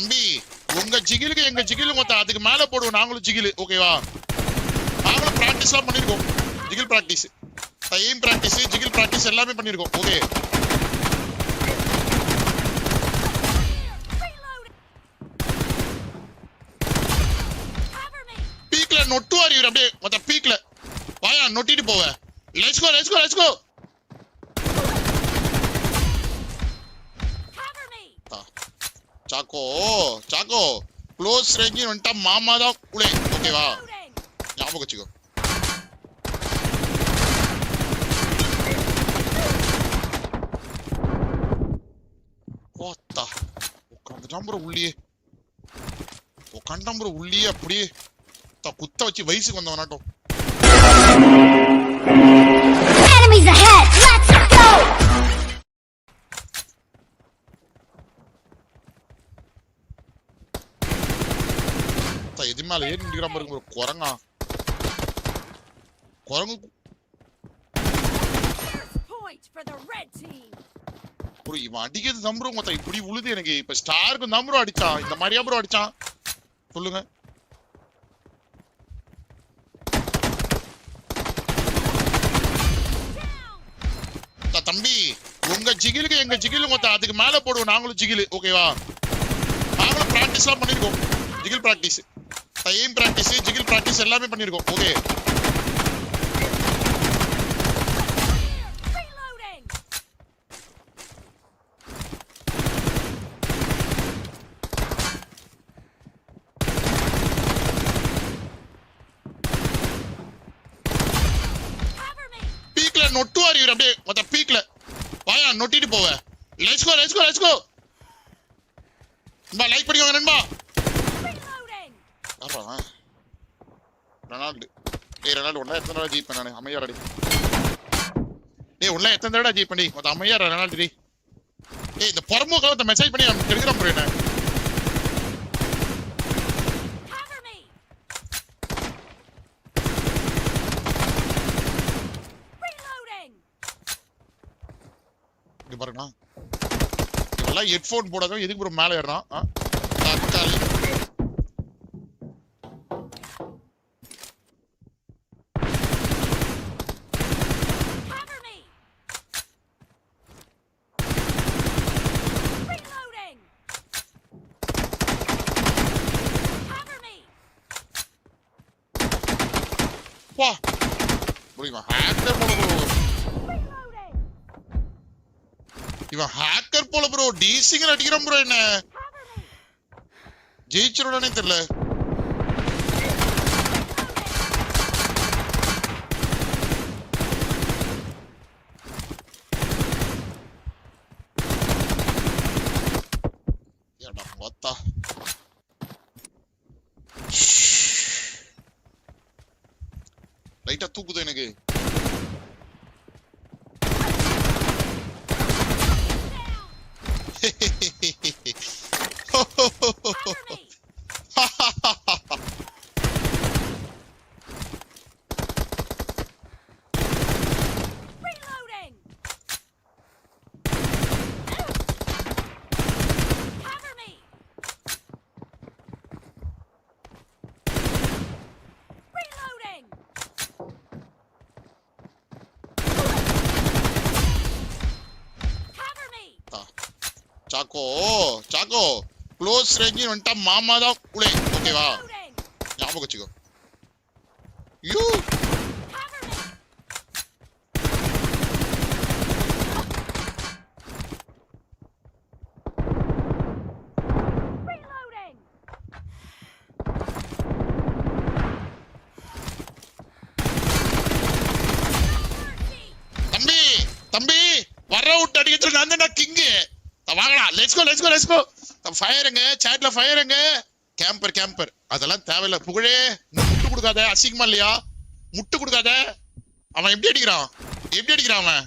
தம்பி உங்க ஜிகிலுக்கு எங்க ஜிகிலு மொத்தம் அதுக்கு மேல போடுவோம் நாங்களும் ஜிகிலு ஓகேவா நாங்களும் பிராக்டிஸ்லாம் பண்ணிருக்கோம் ஜிகில் பிராக்டிஸ் எய்ம் பிராக்டிஸ் ஜிகில் பிராக்டிஸ் எல்லாமே பண்ணிருக்கோம் ஓகே பீக்ல நொட்டுவார் இவர் அப்படியே மொத்த பீக்ல வாயா நொட்டிட்டு போவ let's go let's go let's go சாக்கோ சாக்கோ க்ளோஸ் ரேஞ்ச் வந்துட்டா மாமா தான் உளே ஓகேவா ஞாபகம் வச்சுக்கோ ஓத்தா உட்காந்துட்டான் ப்ரோ உள்ளியே உட்காந்துட்டான் ப்ரோ உள்ளியே அப்படியே குத்த வச்சு வயசுக்கு வந்தவனாட்டும் எது மேல ஏறி நிக்கிற மாதிரி ஒரு குரங்கா குரங்கு ப்ரோ இவன் அடிக்கிறது தான் ப்ரோ மொத்தம் இப்படி உழுது எனக்கு இப்ப ஸ்டாருக்கு தான் ப்ரோ அடிச்சான் இந்த மாதிரியா ப்ரோ அடிச்சான் சொல்லுங்க தம்பி உங்க ஜிகிலுக்கு எங்க ஜிகிலு மொத்தம் அதுக்கு மேல போடுவோம் நாங்களும் ஜிகிலு ஓகேவா நாங்களும் பிராக்டிஸ்லாம் பண்ணிருக்கோம் ஜிகில் பிராக்டிஸ் எய்ம் பிராக்டிஸ் ஜிகில் பிராக்டிஸ் எல்லாமே பண்ணிருக்கோம் ஓகே பீக்ல நொட்டுவார் இவர் அப்படியே மொத்த பீக்ல வாயா நொட்டிட்டு போவ let's go let's go let's go நண்பா லைக் பண்ணிக்கோங்க நண்பா ரெனால்டு ரெனால்டு ஒன்னா எத்தனை தடவை ஜீப் பண்ணானே அமையார் அடி உள்ள எத்தனை தடவை ஜீப் பண்ணி மொத்தம் அமையார் ரெனால்டு டி இந்த பொறமுக மெசேஜ் பண்ணி எடுக்கிறோம் ப்ரோ என்ன இங்க பாருங்க இவெல்லாம் ஹெட்போன் போடாத எதுக்கு ப்ரோ மேல ஏறான் தக்காளி வா இவன் ஹேக்கர் போல ப்ரோ இவன் ஹேக்கர் போல ப்ரோ டிசிங்க அடிக்கிறான் ப்ரோ என்ன ஜெயிச்சிருவானே தெரியல மொத்தா லைட்டா தூக்குது எனக்கு சாக்கோ சாக்கோ க்ளோஸ் ரேஞ்ச் வந்துட்டா மாமா தான் உளே ஓகேவா ஞாபகம் வச்சுக்கோ யூ தம்பி தம்பி வர விட்டு அடிக்கிறதுல நான் தான் கிங்கு வாங்கடா let's go let's go let's go ஃபயருங்க சாட்ல ஃபயருங்க கேம்பர் கேம்பர் அதெல்லாம் தேவையில்ல புகழே முட்டு கொடுக்காத அசிங்கமா இல்லையா முட்டு கொடுக்காத அவன் எப்படி அடிக்கிறான் அவன்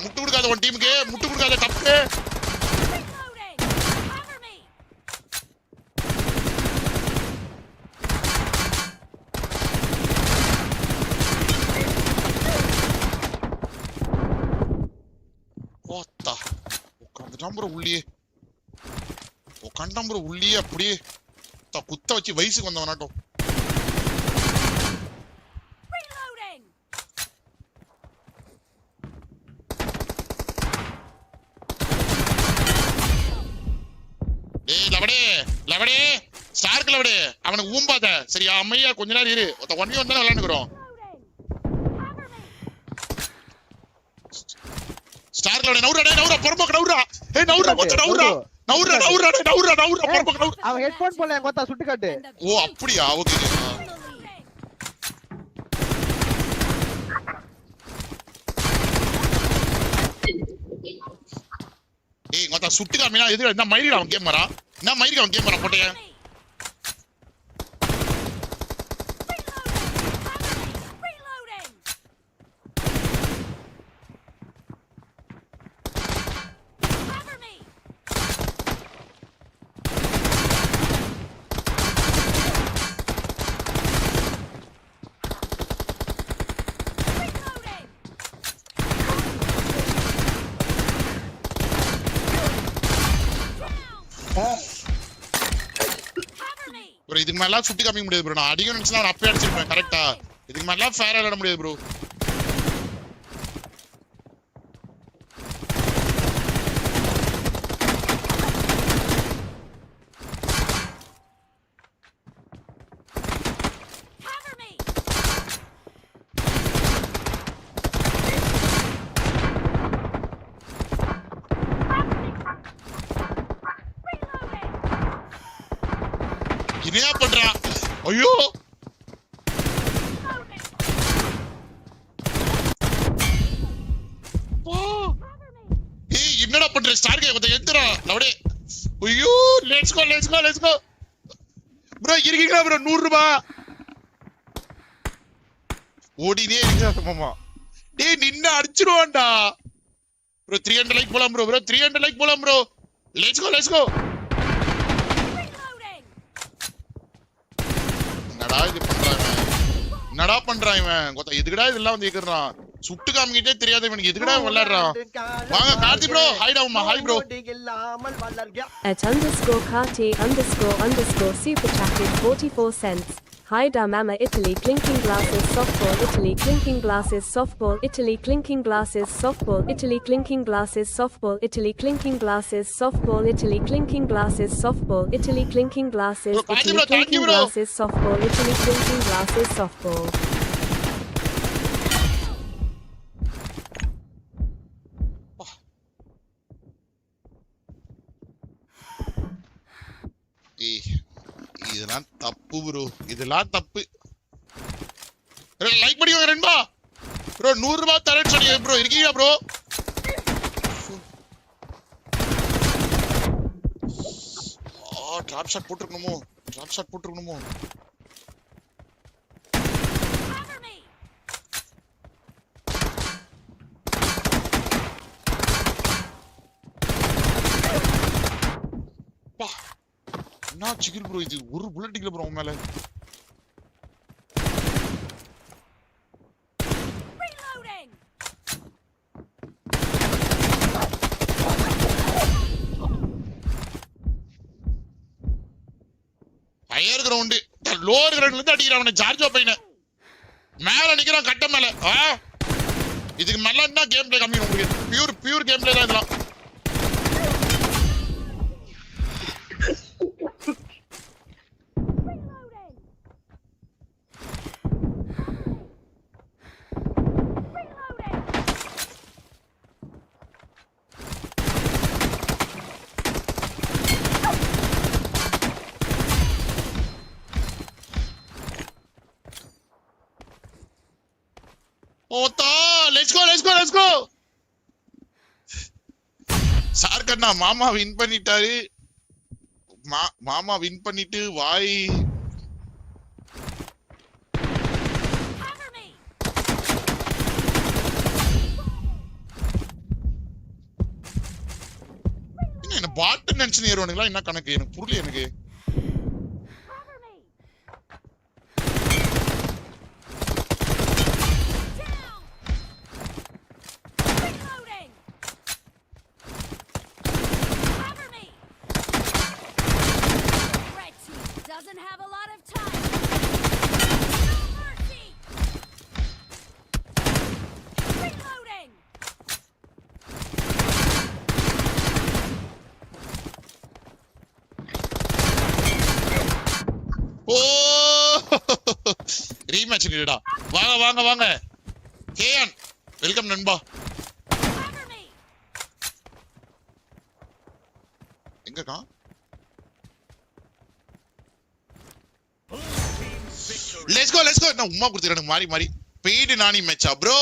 முட்டு கொடுக்காத உன் டீமுக்கு முட்டு கொடுக்காத தப்பு உட்காந்துட்டான் ப்ரோ உள்ளியே கண்டம் ப்ரோ உள்ளியே அப்படியே குத்த வச்சு வயசுக்கு வந்தவனாட்டும். டேய் லவடே லவடே ஸ்டார்க் லவடே அவனுக்கு ஊம்பாத சரியா அம்மையா கொஞ்ச நேரம் இரு ஒன் தான் விளையாண்டுக்கிறோம். ஸ்டார்க் லவடே நவுரா பொறுப்போக்கு நவுரா ஏய் நவுரா பொறுப்போக்கு நவுரா அவன் ஹெட்போன் போல எங்க சுட்டு காட்டு. ஓ அப்படியா ஓகே. ஏய் மொத்த சுட்டு காமினா எதுக்கு என்ன மயிரிடா அவன் கேம் வரா என்ன மயிரிடா அவன் கேம் வரா போட்டே. ப்ரோ இதுக்கு மேல சுட்டி காமிக்க முடியாது ப்ரோ. நான் அடிக்கணும் நினைச்சா நான் அப்பவே அடிச்சிருப்பேன் கரெக்டா. இதுக்கு மேல ஃபேரா விளையாட முடியாது ப்ரோ. என்ன பண்றா ஐயோ ஏய் என்னடா பண்ற ஸ்டார்கே கொஞ்சம் எந்திரா லவடே. ஐயோ லெட்ஸ் கோ ப்ரோ இருக்கீங்களா ப்ரோ 100 ரூபாய் ஓடினே இருக்கா மாமா. டேய் நின்னு அடிச்சிடுவான்டா ப்ரோ. 300 லைக் போலாம் ப்ரோ 300 லைக் போலாம் ப்ரோ. லெட்ஸ் கோ என்னடா பண்றான் இவன் கொத்த எதுக்குடா இதெல்லாம் வந்து கேக்குறான். சுட்டு காமிக்கிட்டே தெரியாத இவனுக்கு எதுக்குடா விளையாடுறான். வாங்க கார்த்தி ப்ரோ ஹாய் டவுமா hi bro. @_Kati___ super chatted 44 cents. Hi da mama Italy clinking glasses softball Italy clinking glasses softball Italy clinking glasses softball Italy clinking glasses softball Italy clinking glasses softball Italy clinking glasses softball Italy clinking glasses Italy clinking glasses softball Italy clinking glasses softball. இதெல்லாம் தப்பு bro இதெல்லாம் தப்பு. Like பண்ணிக்கோங்க ரெண்டா bro 100 ரூபாய் தரேன்னு சொன்னீங்க bro இருக்கீங்களா ப்ரோ. Drop shot போட்டுருக்கணுமோ. என்ன சிக்கில் ப்ரோ இது ஒரு புல்லட் இல்ல ப்ரோ உன் மேல. ஹையர் கிரவுண்ட் லோவர் கிரவுண்ட்ல இருந்து அடிக்கிறான் அவனை ஜார்ஜோ பையனை மேல நிக்கிறான் கட்ட மேல. இதுக்கு மேல என்ன கேம் பிளே கம்மி உங்களுக்கு பியூர் கேம் பிளே தான் இதெல்லாம். ஓத்தா லெட்ஸ் கோ சார் கண்ணா மாமா வின் பண்ணிட்டாரு. மாமா வின் பண்ணிட்டு வாய் என்ன பாட்டு நினைச்சு ஏறுவானுங்களா என்ன கணக்கு எனக்கு புரியல எனக்கு. ஓ ரீமேட்ச் இல்லடா. வாங்க வாங்க வாங்க கேஎன் வெல்கம் நண்பா. எங்க இருக்கா? லெட்ஸ் கோ நான் உம்மா கொடுத்துறேன் மாறி மாறி பெய்டு நானி மேட்சா ப்ரோ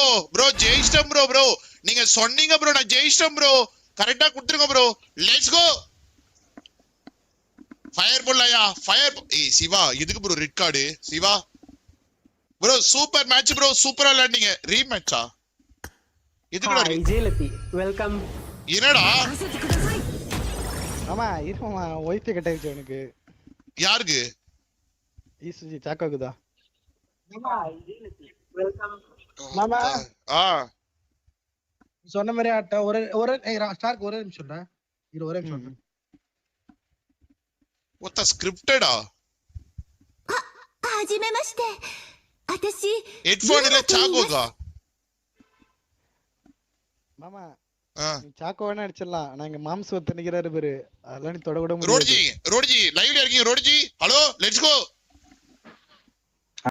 ஜெயிச்சிட்டோம் ப்ரோ நீங்க சொன்னீங்க ப்ரோ நான் ஜெயிச்சிட்டோம் ப்ரோ கரெக்டா கொடுத்துருங்க ப்ரோ. லெட்ஸ் கோ ஃபயர் போடலையா ஃபயர். ஏய் சிவா எதுக்கு bro red card Siva bro super match bro சூப்பரா விளையாண்டீங்க. ரீமேட்சா எதுக்குடா ஜெயலலிதா வெல்கம். என்னடா ஆமா இருமா ஒய்ஃபை கட் ஆயிடுச்சு எனக்கு. யாருக்கு? ஈசுஜி சாக்காக்குதா? வெல்கம். மாமா ஆ சொன்ன மாதிரி ஆட்ட ஒரு ஒரு ஸ்டார்க் ஒரே நிமிஷம்டா இரு ஒரே நிமிஷம். ஒத்த ஸ்கிரிப்டடா はじめまして。私、 ஹெட்போன் இல்ல சாக்கோகா? மாமா ஆ நீ சாக்கோ வேணா அடிச்சிடலாம். நான் இங்க மாம்சம் திணிக்கிறாரு பாரு, அதெல்லாம் நீ தொட கூட முடியாது. ரோட்ஜி லைவ்ல இருக்கீங்க ரோட்ஜி? Hello let's go